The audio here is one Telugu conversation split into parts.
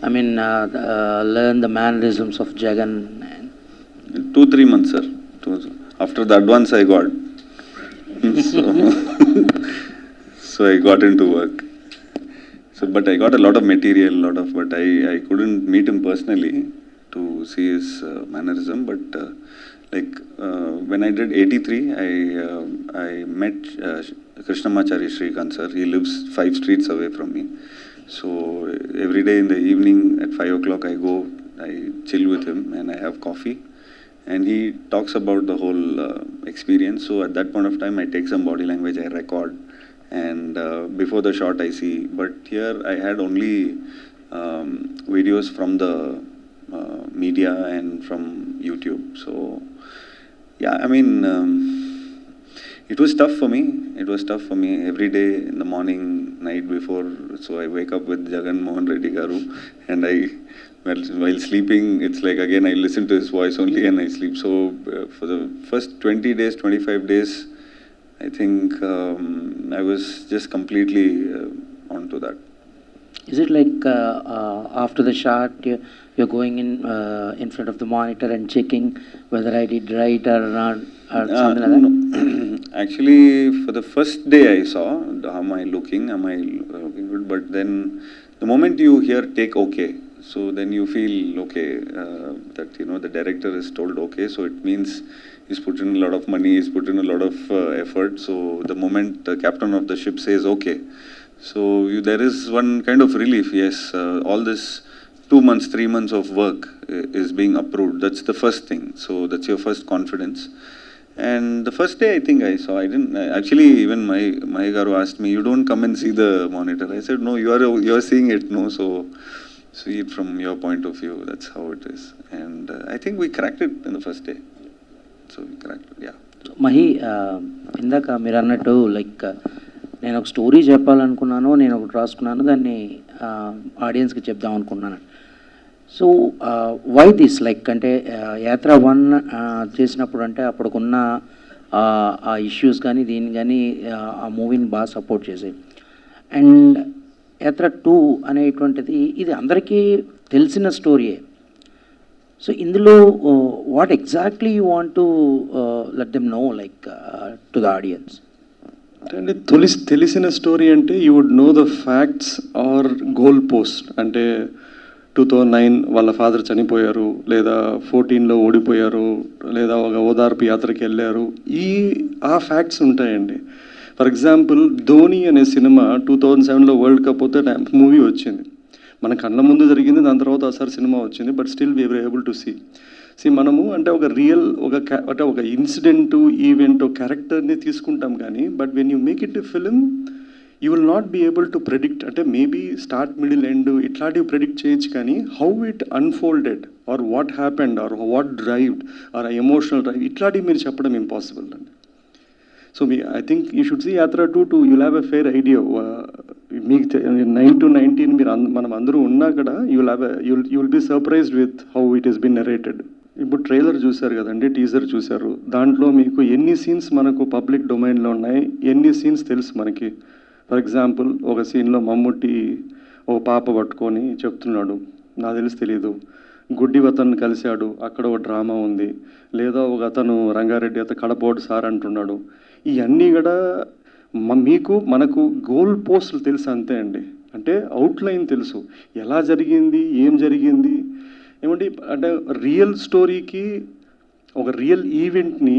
I mean, learn the mannerisms of Jagan? 2-3 months, sir. After the advance I got. So, so I got into work. So, but I got a lot of material, but I couldn't meet him personally to see his mannerism. But when I did 83, I met Krishnamachari Shrikant, sir. He lives 5 streets away from me. So every day in the evening at 5 o'clock I go, I chill with him and I have coffee. And he talks about the whole experience. So at that point of time, I take some body language, I record, and before the shot I see. But here I had only videos from the media and from YouTube. So yeah, I mean, it was tough for me. It was tough for me every day in the morning, night before. So I wake up with Jagan Mohan Reddy Garu, and while sleeping, it's like again I listen to his voice only and I sleep. So for the first 20 days, 25 days, I think I was just completely onto that. Is it like after the shot, you're going in front of the monitor and checking whether I did right or not, or something like that? No. Actually, for the first day I saw, how am I looking good? But then the moment you hear take okay, so then you feel okay, that the director is told okay, so it means he's put in a lot of money, he's put in a lot of effort. So the moment the captain of the ship says okay, so there is one kind of relief. Yes, all this 2 months, 3 months of work is being approved. That's the first thing. So that's your first confidence. And the first day I think I saw, I didn't actually, even my Garu asked me, you don't come and see the monitor. I said, no, you are seeing it, no, so see it from your point of view. That's how it is. And I think we cracked it in the first day. So we cracked it, yeah. Mahi, ఇందాక మీరు అన్నట్టు లైక్ నేను ఒక స్టోరీ చెప్పాలనుకున్నాను, నేను ఒకటి రాసుకున్నాను, దాన్ని ఆడియన్స్కి చెప్దాం అనుకున్నాను. సో వై దిస్ లైక్ అంటే యాత్ర 1 చేసినప్పుడు అంటే అప్పటికున్న ఆ ఇష్యూస్ కానీ దీన్ని కానీ ఆ మూవీని బాగా సపోర్ట్ చేసాయి. అండ్ యాత్ర 2 అనేటువంటిది ఇది అందరికీ తెలిసిన స్టోరీయే. సో ఇందులో what exactly you want to let them know like to the audience? అంటే తెలిసిన స్టోరీ అంటే you would know the facts or goal post. అంటే 2009 వాళ్ళ ఫాదర్ చనిపోయారు, లేదా 14లో ఓడిపోయారు, లేదా ఒక ఓదార్పు యాత్రకి వెళ్ళారు, ఆ ఫ్యాక్ట్స్ ఉంటాయండి. ఫర్ ఎగ్జాంపుల్ ధోని అనే సినిమా 2007లో వరల్డ్ కప్ వస్తే మూవీ వచ్చింది, మన కళ్ళ ముందు జరిగింది, దాని తర్వాత ఒకసారి సినిమా వచ్చింది, but still we were able to see మనము అంటే ఒక రియల్ అంటే ఒక ఇన్సిడెంట్ ఈవెంట్ క్యారెక్టర్ని తీసుకుంటాం కానీ, but when you make it a film you will not be able to predict. అంటే మేబీ స్టార్ట్ మిడిల్ ఎండ్ ఇట్లాంటివి ప్రెడిక్ట్ చేయొచ్చు, కానీ how it unfolded or what happened or what drived or emotional drive ఇట్లాంటివి మీరు చెప్పడం ఇంపాసిబుల్ అండి. So I think you should see Yatra 2 you'll have a fair idea. మీకు 9 to 19 మీరు మనం అందరూ ఉన్నా కూడా you will be surprised with how it is been narrated. ఇప్పుడు ట్రైలర్ చూశారు కదండి, టీజర్ చూశారు, దాంట్లో మీకు ఎన్ని సీన్స్ మనకు పబ్లిక్ డొమైన్లో ఉన్నాయి, ఎన్ని సీన్స్ తెలుసు మనకి. ఫర్ ఎగ్జాంపుల్ ఒక సీన్లో మమ్ముట్టి ఒక పాప పట్టుకొని చెప్తున్నాడు, నాకు తెలియదు, గుడ్డివతను కలిశాడు, అక్కడ ఒక డ్రామా ఉంది, లేదా ఒక అతను రంగారెడ్డి అతను కడపోడు సార్ అంటున్నాడు. ఇవన్నీ కూడా మనకు గోల్ పోస్టులు తెలుసు అంతే అండి. అంటే అవుట్లైన్ తెలుసు, ఎలా జరిగింది, ఏం జరిగింది ఏమంటే. అంటే రియల్ స్టోరీకి ఒక రియల్ ఈవెంట్ని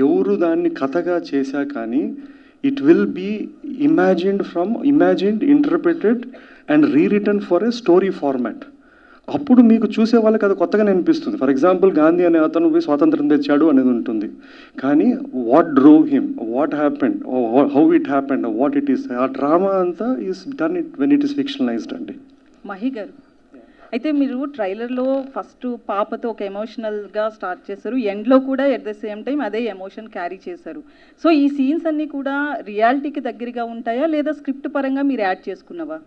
ఎవరు దాన్ని కథగా చేశా కానీ it will be imagined, interpreted and rewritten for a story format. అప్పుడు మీకు చూసే వాళ్ళకి అది కొత్తగానే అనిపిస్తుంది. ఫర్ ఎగ్జాంపుల్ గాంధీ అనే అతను స్వాతంత్రం తెచ్చాడు అనేది ఉంటుంది, కానీ what drove him, what happened, how it happened, what it is, ఆ డ్రామా అంతా is done it when it is fictionalised అండి. మహి గారు, అయితే మీరు ట్రైలర్లో ఫస్ట్ పాపతో ఒక ఎమోషనల్గా స్టార్ట్ చేశారు, ఎండ్లో కూడా ఎట్ ద సేమ్ టైం అదే ఎమోషన్ క్యారీ చేశారు. సో ఈ సీన్స్ అన్నీ కూడా రియాలిటీకి దగ్గరగా ఉంటాయా, లేదా స్క్రిప్ట్ పరంగా మీరు యాడ్ చేసుకున్నవా?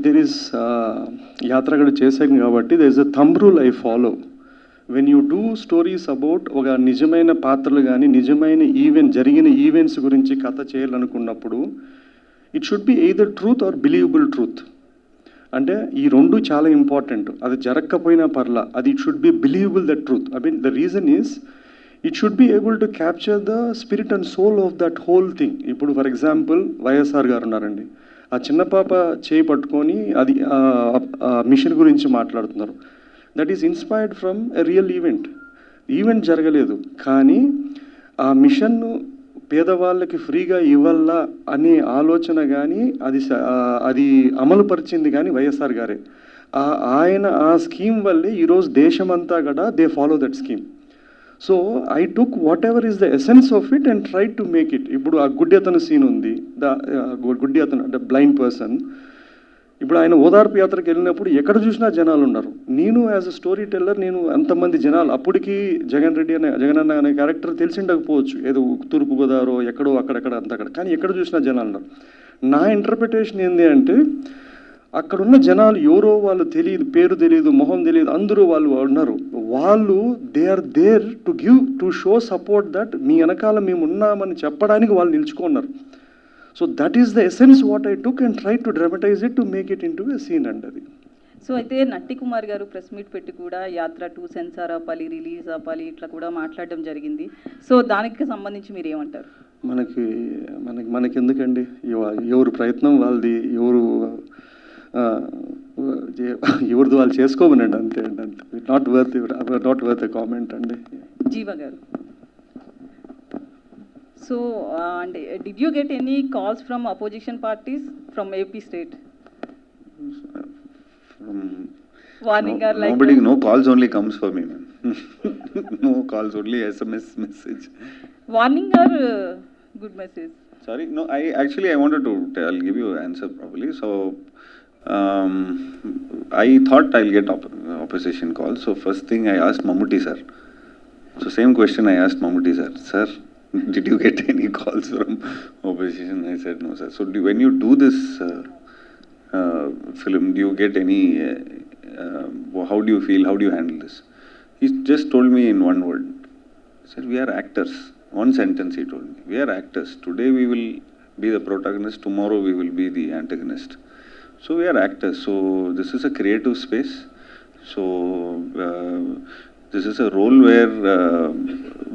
దెర్ ఈస్ యాత్ర కూడా చేశాం కాబట్టి there is a thumb rule I follow. When you do stories about ఒక నిజమైన పాత్రలు కానీ నిజమైన జరిగిన ఈవెంట్స్ గురించి కథ చేయాలనుకున్నప్పుడు it should be either truth or believable truth. అంటే ఈ రెండు చాలా ఇంపార్టెంట్. అది జరగకపోయినా పర్లా, అది it should be believable the truth. I mean the reason is it should be able to capture the spirit and soul of that whole thing. ఇప్పుడు ఫర్ ఎగ్జాంపుల్ వైఎస్ఆర్ గారు ఉన్నారండి, ఆ చిన్న పాప చేయి పట్టుకొని అది మిషన్ గురించి మాట్లాడుతున్నారు. That is inspired from a real event జరగలేదు, కానీ ఆ మిషన్ను పేదవాళ్ళకి ఫ్రీగా ఇవ్వాలా అనే ఆలోచన కానీ అది అమలు పరిచింది కానీ వైఎస్ఆర్ గారే. ఆయన ఆ స్కీమ్ వల్లే ఈరోజు దేశమంతా కూడా they follow that scheme. So I took what ever is the essence of it and try to make it. ఇప్పుడు ఆ గుడ్డి అతను సీన్ ఉంది, గుడ్డి అతను అంటే బ్లైండ్ పర్సన్. ఇప్పుడు ఆయన ఓదార్పు యాత్రకు వెళ్ళినప్పుడు ఎక్కడ చూసినా జనాలు ఉన్నారు. నేను యాజ్ అ స్టోరీ టెల్లర్, నేను అంతమంది జనాలు, అప్పటికి జగనన్న అనే క్యారెక్టర్ తెలిసిండకపోవచ్చు, ఏదో తూర్పుగోదావరి ఎక్కడో అక్కడక్కడ అంతక్కడ, కానీ ఎక్కడ చూసినా జనాలు ఉన్నారు. నా ఇంటర్ప్రిటేషన్ ఏంటి అంటే, అక్కడున్న జనాలు ఎవరో వాళ్ళు తెలియదు, పేరు తెలియదు, మొహం తెలియదు, అందరూ వాళ్ళు ఉన్నారు. వాళ్ళు they are there to show support that మీ వెనకాల మేము ఉన్నామని చెప్పడానికి వాళ్ళు నిల్చుకున్నారు. So that is the essence what I took and try to dramatise it to make it into a scene and అది. సో అయితే నట్టి కుమార్ గారు ప్రెస్ మీట్ పెట్టి కూడా యాత్ర 2 సెన్సార్ ఆపాలి, రిలీజ్ ఆపాలి, ఇట్లా కూడా మాట్లాడడం జరిగింది. సో దానికి సంబంధించి మీరు ఏమంటారు? మనకి ఎందుకండి, ఎవరు ప్రయత్నం వాళ్ళది, ఎవరిది వాళ్ళు చేసుకోమనండి, అంతే అండి, అంతే. నాట్ వర్త్ ఎ కామెంట్ అండి. జీవ గారు, so and did you get any calls from opposition parties from AP state? Warning or like nobody, no calls only comes for me, man. No calls, only SMS message. Warning or good message? Sorry, no, I wanted to I'll give you an answer probably. So I thought I'll get opposition calls. So first thing I asked Mammootty sir. So same question I asked Mammootty sir. Sir, did you get any calls from opposition? I said no, sir. So when you do this film, do you get any? How do you feel? How do you handle this? He just told me in one word. He said, "We are actors." One sentence he told me. We are actors. Today we will be the protagonist. Tomorrow we will be the antagonist. So we are actors. So this is a creative space. So this is a role where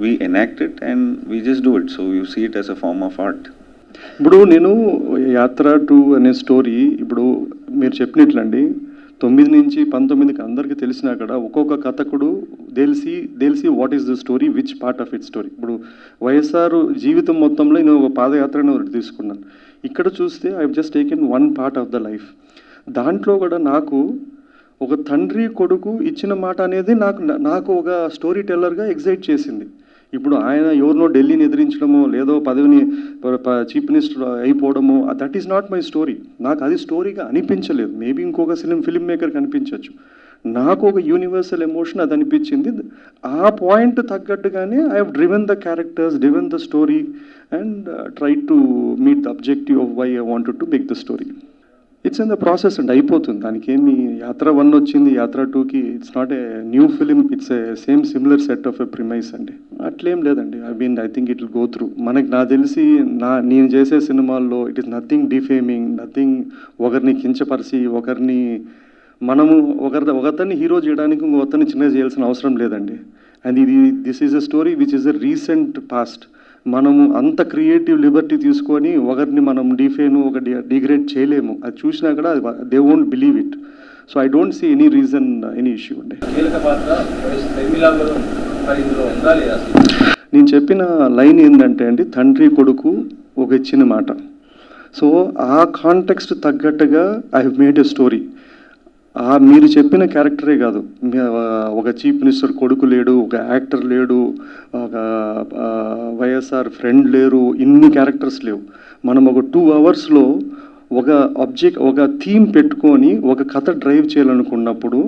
we enact it and we just do it. So you see it as a form of art. ఇప్పుడు నేను యాత్ర 2 అనే స్టోరీ, ఇప్పుడు మీరు చెప్పినట్లండి 9 నుంచి 19కి అందరికీ తెలిసినా కూడా ఒక్కొక్క కథకుడు తెలిసి what is the story, which part of it story. ఇప్పుడు వైఎస్ఆర్ జీవితం మొత్తంలో నేను ఒక పాదయాత్రని ఒకటి తీసుకున్నాను. ఇక్కడ చూస్తే I just taken one part of the life. దాంట్లో కూడా నాకు ఒక తండ్రి కొడుకు ఇచ్చిన మాట అనేది నాకు ఒక స్టోరీ టెల్లర్గా ఎగ్జైట్ చేసింది. ఇప్పుడు ఆయన ఎవరినో ఢిల్లీని ఎదిరించడమో లేదో పదవిని చీఫ్ మినిస్టర్ అయిపోవడమో, that is not my story. నాకు అది స్టోరీగా అనిపించలేదు. మేబీ ఇంకొక ఫిల్మ్ మేకర్కి అనిపించవచ్చు. నాకు ఒక యూనివర్సల్ ఎమోషన్ అది అనిపించింది. ఆ పాయింట్ తగ్గట్టుగానే I have driven the characters, driven the story and try to meet the objective of why I wanted to make the story. It's in the process అండి, అయిపోతుంది. దానికి ఏమి యాత్ర 1 వచ్చింది, యాత్ర 2కి it's not a new film, it's a same similar set of a premise అండి. అట్లేం లేదండి. I think it will go through. నాకు తెలిసి నేను చేసే సినిమాల్లో it is nothing defaming, nothing ఒకరిని కించపరిచి మనము ఒకరిని హీరో చేయడానికి ఇంకొకరిని చిన్న చేయాల్సిన అవసరం లేదండి. And this is a story which is a recent past. మనము అంత క్రియేటివ్ లిబర్టీ తీసుకొని ఒకరిని మనం డిగ్రేడ్ చేయలేము. అది చూసినా కూడా they won't believe it. So I don't see any reason, any issue అండి. నేను చెప్పిన లైన్ ఏంటంటే అండి, తండ్రి కొడుకు ఒక ఇచ్చిన మాట. సో ఆ కాంటెక్స్ట్ తగ్గట్టుగా I have made a story. మీరు చెప్పిన క్యారెక్టరే కాదు, ఒక చీఫ్ మినిస్టర్ కొడుకు లేడు, ఒక యాక్టర్ లేడు, ఒక వైఎస్ఆర్ ఫ్రెండ్ లేరు, ఇన్ని క్యారెక్టర్స్ లేవు. మనం ఒక 2 అవర్స్లో ఒక థీమ్ పెట్టుకొని ఒక కథ డ్రైవ్ చేయాలనుకున్నప్పుడు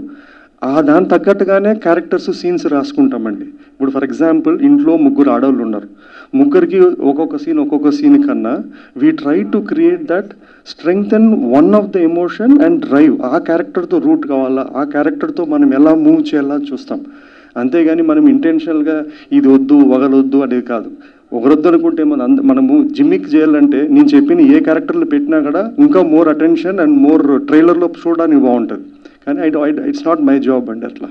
దాని తగ్గట్టుగానే క్యారెక్టర్స్, సీన్స్ రాసుకుంటామండి. ఇప్పుడు ఫర్ ఎగ్జాంపుల్ ఇంట్లో 3 ఆడవాళ్ళు ఉన్నారు. ముగ్గురికి ఒక్కొక్క సీన్ కన్నా we try to create that strengthen one of the emotion and drive. ఆ క్యారెక్టర్తో రూట్ కావాలా, ఆ క్యారెక్టర్తో మనం ఎలా మూవ్ చేయాలా చూస్తాం. అంతేగాని మనం ఇంటెన్షనల్గా ఇది వద్దు వగలొద్దు అనేది కాదు. ఒకరొద్దు అనుకుంటే మనము జిమ్మిక్ చేయాలంటే నేను చెప్పిన ఏ క్యారెక్టర్లు పెట్టినా కూడా ఇంకా మోర్ అటెన్షన్ అండ్ మోర్ ట్రైలర్లో చూడడానికి బాగుంటుంది. కానీ ఇట్స్ నాట్ మై జాబ్ అండి అట్లా.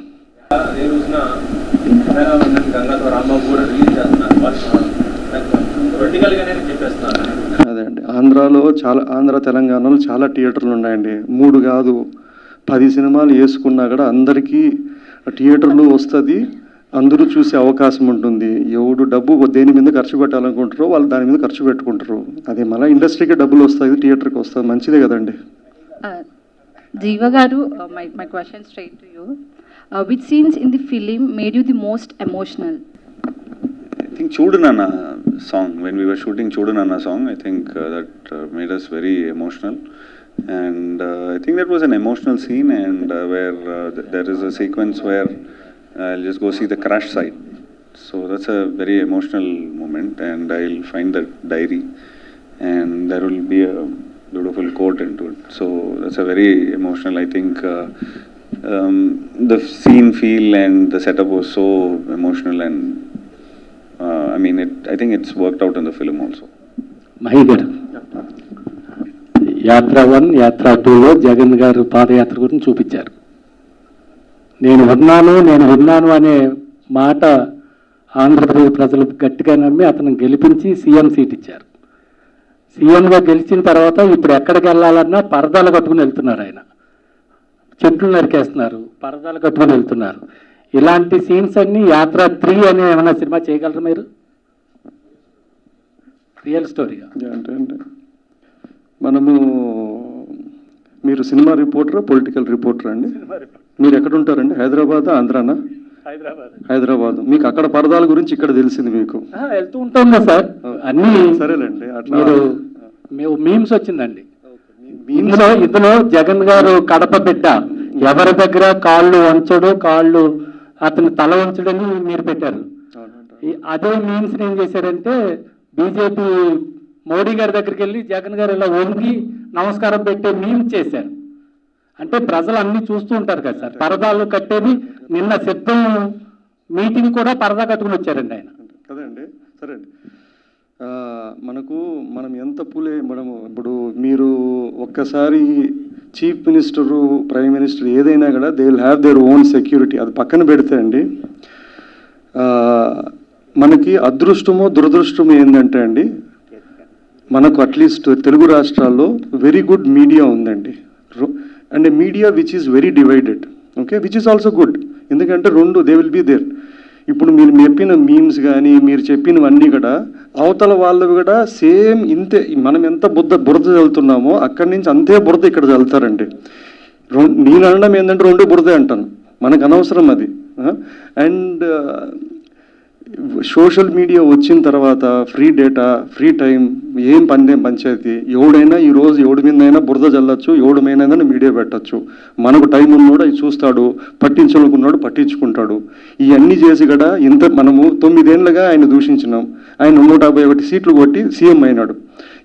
అదే అండి, ఆంధ్ర తెలంగాణలో చాలా థియేటర్లు ఉన్నాయండి. 3 కాదు 10 సినిమాలు వేసుకున్నా కూడా అందరికీ థియేటర్లు వస్తుంది, అందరూ చూసే అవకాశం ఉంటుంది. ఎవడు డబ్బు దేని మీద ఖర్చు పెట్టాలనుకుంటారో వాళ్ళు దాని మీద ఖర్చు పెట్టుకుంటారు. అదే మళ్ళీ ఇండస్ట్రీకి డబ్బులు వస్తాయి, థియేటర్కి వస్తుంది, మంచిదే కదండి. Jiva Garu, my question straight to you. Which scenes in the film made you the most emotional? I think Chodu Nana song, when we were shooting Chodu Nana song, I think that made us very emotional. And I think that was an emotional scene, and where there is a sequence where I'll just go see the crash site. So that's a very emotional moment, and I'll find that diary, and there will be a beautiful quote into it. So that's a very emotional, I think the scene feel and the setup was so emotional, and I mean I think it's worked out in the film also. Mahi గారు, యాత్ర 1, యాత్ర 2లో జగన్ గారు పాదయాత్ర గురించి చూపించారు. నేను విన్నాను అనే మాట ఆంధ్రప్రదేశ్ ప్రజలు గట్టిగా నమ్మి అతను గెలిపించి సీఎం సీట్ ఇచ్చారు. సీఎంగా గెలిచిన తర్వాత ఇప్పుడు ఎక్కడికి వెళ్ళాలన్నా పరదాలు కట్టుకుని వెళ్తున్నారు. ఆయన చెట్లు నరికేస్తున్నారు, పరదాలు కట్టుకుని వెళ్తున్నారు. ఇలాంటి సీన్స్ అన్ని యాత్ర 3 అనే ఏమైనా సినిమా చేయగలరు మీరు? రియల్ స్టోరీగా అంటే మీరు సినిమా రిపోర్టరా, పొలిటికల్ రిపోర్టరా అండి? మీరు ఎక్కడ ఉంటారండి? హైదరాబాద్, ఆంధ్రానా? హైదరాబాద్. మీకు అక్కడ పరదాల గురించి ఇక్కడ తెలిసింది మీకు? వెళ్తూ ఉంటాం కదా సార్ అన్ని. సరేలేండి, అట్లా మేము మీమ్స్ వచ్చిందండి. ఇందులో జగన్ గారు కడప బిడ్డ, ఎవరి దగ్గర కాళ్ళు వంచడు, కాళ్ళు అతను తల వంచడని మీరు పెట్టారు. అదే మీమ్స్ ఏం చేశారంటే బీజేపీ మోడీ గారి దగ్గరికి వెళ్ళి జగన్ గారు ఇలా వంగి నమస్కారం పెట్టే మీమ్స్ చేశారు. అంటే ప్రజలు అన్ని చూస్తూ ఉంటారు కదా సార్, పరదాలు కట్టేది. నిన్న సిద్ధం మీటింగ్ కూడా పరదా కట్టుకుని వచ్చారండి ఆయన. కదండి. సరే అండి, మనం ఎంత మనము ఇప్పుడు మీరు ఒక్కసారి చీఫ్ మినిస్టరు, ప్రైమ్ మినిస్టర్ ఏదైనా కూడా they will have their own security. అది పక్కన పెడితే అండి, మనకి అదృష్టమో దురదృష్టమో ఏంటంటే అండి, మనకు అట్లీస్ట్ తెలుగు రాష్ట్రాల్లో వెరీ గుడ్ మీడియా ఉందండి. And media which is very divided, okay, which is also good. ఎందుకంటే దే విల్ బీ దేర్. ఇప్పుడు మీరు చెప్పిన మీమ్స్ కానీ మీరు చెప్పినవన్నీ కూడా అవతల వాళ్ళు కూడా సేమ్ ఇంతే. మనం ఎంత బురద చల్లుతున్నామో అక్కడి నుంచి అంతే బురద ఇక్కడ చల్లుతారండి. నేను అనడం ఏంటంటే 2 బురదే అంటాను, మనకు అనవసరం అది. అండ్ సోషల్ మీడియా వచ్చిన తర్వాత ఫ్రీ డేటా, ఫ్రీ టైం, ఏం పంచాయతీ. ఎవడైనా ఈరోజు ఎవడి మీదైనా బురద చల్లచ్చు, ఎవడి మీదైనా మీడియా పెట్టచ్చు. మనకు టైం ఉన్నోడు అవి చూస్తాడు, పట్టించుకున్నాడు పట్టించుకుంటాడు. ఇవన్నీ చేసి కూడా మనము 9 ఏళ్ళుగా ఆయన దూషించినాం. ఆయన 151 సీట్లు కొట్టి సీఎం అయినాడు.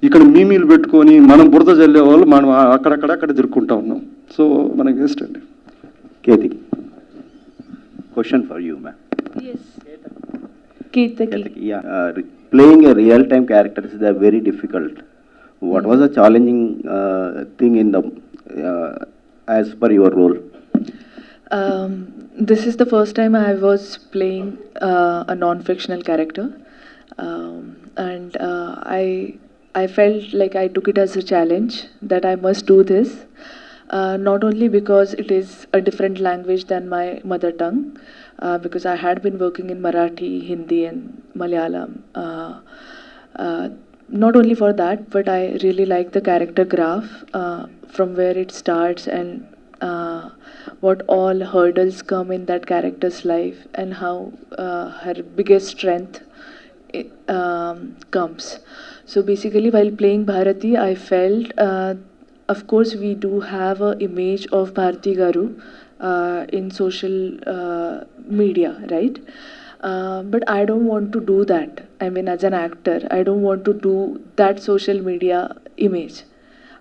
ఇక్కడ మీమీలు పెట్టుకొని మనం బురద చల్లే వాళ్ళు మనం అక్కడ తిరుక్కుంటా ఉన్నాం. సో మనకి వేస్ట్ అండి. Keti, question for you, ma'am. Yes. Ketaki. Yeah, playing a real-time character is very difficult. What was the challenging thing in the as per your role? This is the first time I was playing a non-fictional character, and I felt like I took it as a challenge that I must do this. Not only because it is a different language than my mother tongue, because I had been working in Marathi, Hindi and Malayalam. Not only for that, but I really like the character graph, from where it starts and what all hurdles come in that character's life and how her biggest strength comes. So basically while playing Bharati, I felt of course we do have an image of Bharati Garu in social media, right? But I don't want to do that. I mean, as an actor, I don't want to do that social media image.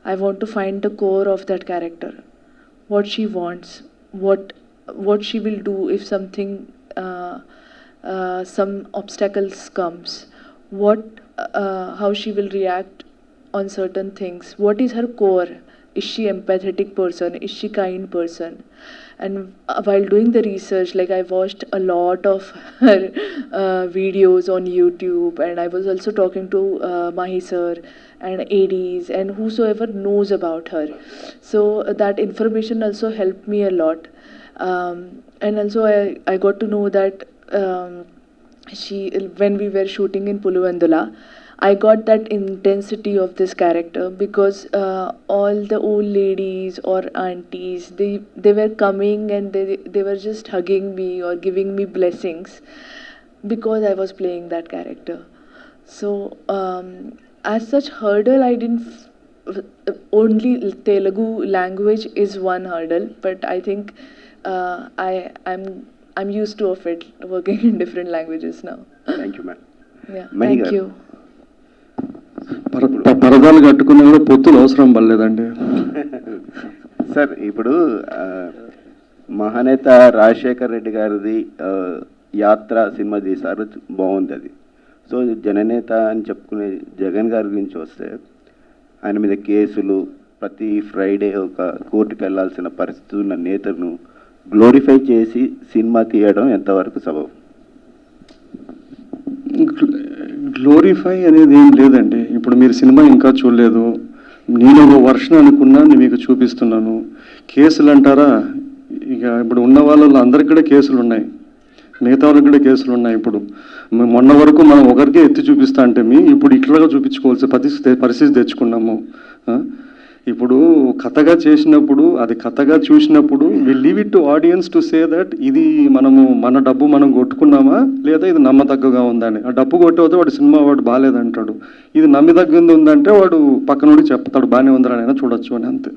I want to find the core of that character, what she wants, what she will do if something, some obstacles comes, how she will react on certain things. What is her core? Is she empathetic person? Is she kind person? And while doing the research, like I watched a lot of her videos on YouTube, and I was also talking to Mahi sir and ADs and whosoever knows about her. So that information also helped me a lot. And also I got to know that when we were shooting in Puluvandula, I got that intensity of this character because all the old ladies or aunties, they were coming and they were just hugging me or giving me blessings because I was playing that character. So as such hurdle, I didn't only Telugu language is one hurdle, but I think I'm used to of it, working in different languages now. Thank you, ma'am. Yeah, Mahi thank garu. you. పరదాలు కట్టుకునే కూడా పొత్తులు అవసరం పడలేదండి. సార్ ఇప్పుడు మహానేత రాజశేఖర్ రెడ్డి గారిది యాత్ర సినిమా తీశారు, బాగుంది అది. సో జననేత అని చెప్పుకునే జగన్ గారి గురించి వస్తే ఆయన మీద కేసులు, ప్రతి ఫ్రైడే ఒక కోర్టుకు వెళ్లాల్సిన పరిస్థితి ఉన్న నేతను గ్లోరిఫై చేసి సినిమా తీయడం ఎంతవరకు సబబు? గ్లోరిఫై అనేది ఏం లేదండి. ఇప్పుడు మీరు సినిమా ఇంకా చూడలేదు, నేను ఒక వర్షన్ అనుకున్నా మీకు చూపిస్తున్నాను. కేసులు అంటారా, ఇక ఇప్పుడు ఉన్న వాళ్ళలో అందరికి కూడా కేసులు ఉన్నాయి, మిగతా వాళ్ళకి కూడా కేసులు ఉన్నాయి. ఇప్పుడు మొన్న వరకు మనం ఒకరికే ఎత్తి చూపిస్తా అంటే ఇప్పుడు ఇట్లాగా చూపించుకోవాల్సిన పరిస్థితి తెచ్చుకున్నాము. ఇప్పుడు కథగా చేసినప్పుడు, అది కథగా చూసినప్పుడు we leave it to audience to say that ఇది మన డబ్బు మనం కొట్టుకున్నామా లేదా ఇది నమ్మదగ్గగా ఉందని. ఆ డబ్బు కొట్టేవతే వాడు సినిమా వాడు బాగాలేదంటాడు, ఇది నమ్మదగ్గంది ఉందంటే వాడు పక్క నుండి చెప్తాడు బాగానే ఉందని చూడొచ్చు అని, అంతే.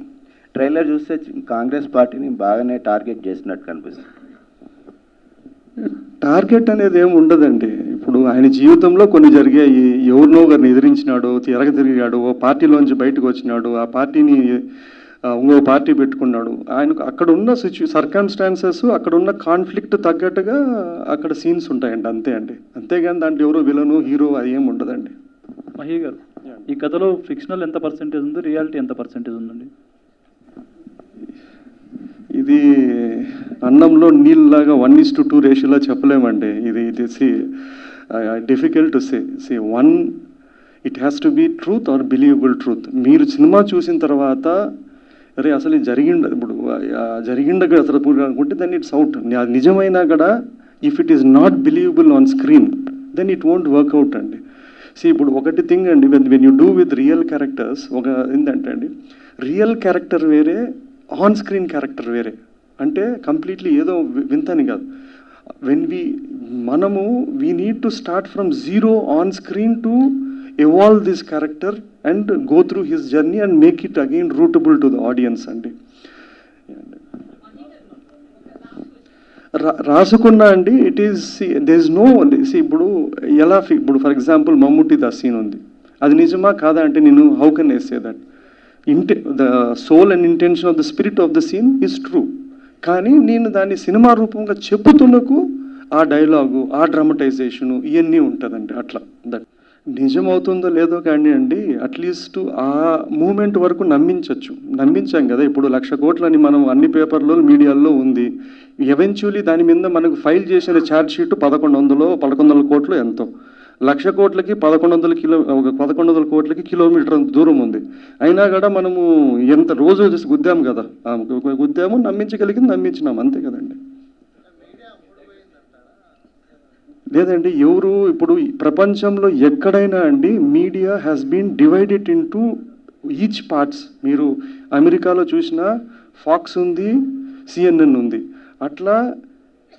ట్రైలర్ చూస్తే కాంగ్రెస్ పార్టీని బాగానే టార్గెట్ చేసినట్టు కనిపిస్తుంది. టార్గెట్ అనేది ఏమి ఉండదండి. ఇప్పుడు ఆయన జీవితంలో కొన్ని జరిగాయి, ఎవరినో ఒకరిని ఎదిరించినాడు, తిరిగాడు, ఓ పార్టీలోంచి బయటకు వచ్చినాడు, ఆ పార్టీని ఇంకో పార్టీ పెట్టుకున్నాడు. ఆయనకు అక్కడ ఉన్న సర్కమ్స్టాన్సెస్, అక్కడ ఉన్న కాన్ఫ్లిక్ట్ తగ్గట్టుగా అక్కడ సీన్స్ ఉంటాయండి, అంతే అండి. అంతేగాని దాంట్లో ఎవరో విలను హీరో అది ఏమి ఉండదండి. మహి గారు, ఈ కథలో ఫిక్షనల్ ఎంత పర్సెంటేజ్ ఉంది, రియాలిటీ ఎంత పర్సెంటేజ్ ఉందండి? ఇది అన్నంలో నీళ్ళలాగా 1:2 రేషియోలో చెప్పలేమండి. ఇది difficult to say one, it has to be truth or believable truth. మీరు సినిమా చూసిన తర్వాత అరే అసలు జరిగిండ అసలు అనుకుంటే దెన్ ఇట్స్ అవుట్. నిజమైనా కూడా if it is not believable on screen then it won't work out అండి. ఇప్పుడు ఒకటి థింగ్ అండి, when you do with real characters, ఒక ఏంటంటే అండి, రియల్ క్యారెక్టర్ వేరే, ఆన్ స్క్రీన్ క్యారెక్టర్ వేరే. అంటే కంప్లీట్లీ ఏదో వింతని కాదు. We need to start from zero on screen to evolve this character and go through his journey and make it again rootable to the audience అండి. రాసుకున్నా అండి, it is they is no ఇప్పుడు ఎలా ఇప్పుడు ఫర్ ఎగ్జాంపుల్ మమ్ముట్టిది ఆ సీన్ ఉంది, అది నిజమా కాదా అంటే నేను how can I say that the soul and intention of the spirit of the scene is true. కానీ నేను దాన్ని సినిమా రూపంగా చెప్పుతున్నకు ఆ డైలాగు, ఆ డ్రామటైజేషను ఇవన్నీ ఉంటుందండి. అట్లా దట్ నిజమవుతుందో లేదో కానీ అండి, అట్లీస్ట్ ఆ మూమెంట్ వరకు నమ్మించాం కదా. ఇప్పుడు 1,00,000 కోట్లని మనం అన్ని పేపర్లో మీడియాల్లో ఉంది. ఎవెన్చువలీ దాని మీద మనకు ఫైల్ చేసిన ఛార్జ్ షీట్ 1,100 కోట్లు ఎంతో. 1,00,000 కోట్లకి 1,100 కోట్లకి కిలోమీటర్ దూరం ఉంది. అయినా కూడా మనము ఎంత రోజు గుద్దాము కదా, గుద్దాము, నమ్మించగలిగింది నమ్మించినాం, అంతే కదండి. లేదండి, ఎవరు ఇప్పుడు ప్రపంచంలో ఎక్కడైనా అండి media has been divided into each parts. మీరు అమెరికాలో చూసినా ఫాక్స్ ఉంది, CNN ఉంది. అట్లా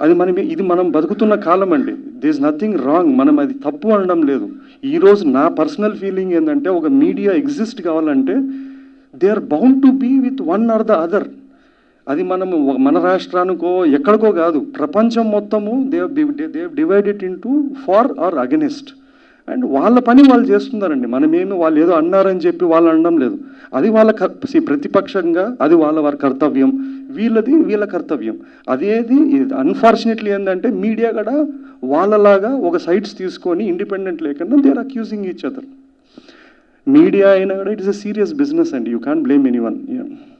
అది ఇది మనం బతుకుతున్న కాలం అండి. దే ఇస్ నథింగ్ రాంగ్, మనం అది తప్పు అనడం లేదు. ఈరోజు నా పర్సనల్ ఫీలింగ్ ఏంటంటే, ఒక మీడియా ఎగ్జిస్ట్ కావాలంటే they are bound to be with one or the other. అది మనము మన రాష్ట్రానికో ఎక్కడికో కాదు, ప్రపంచం మొత్తము they divided into for or against. And వాళ్ళ పని వాళ్ళు చేస్తున్నారండి. మనమేమి వాళ్ళు ఏదో అన్నారని చెప్పి వాళ్ళు అనడం లేదు. అది వాళ్ళ ప్రతిపక్షంగా అది వాళ్ళ కర్తవ్యం. వీళ్ళ కర్తవ్యం. అదేది అన్ఫార్చునేట్లీ ఏంటంటే మీడియా కూడా వాళ్ళలాగా ఒక సైడ్స్ తీసుకొని ఇండిపెండెంట్ లేకుండా they are accusing each other. Media అయినా కూడా it is a serious business అండి, you can't blame any one.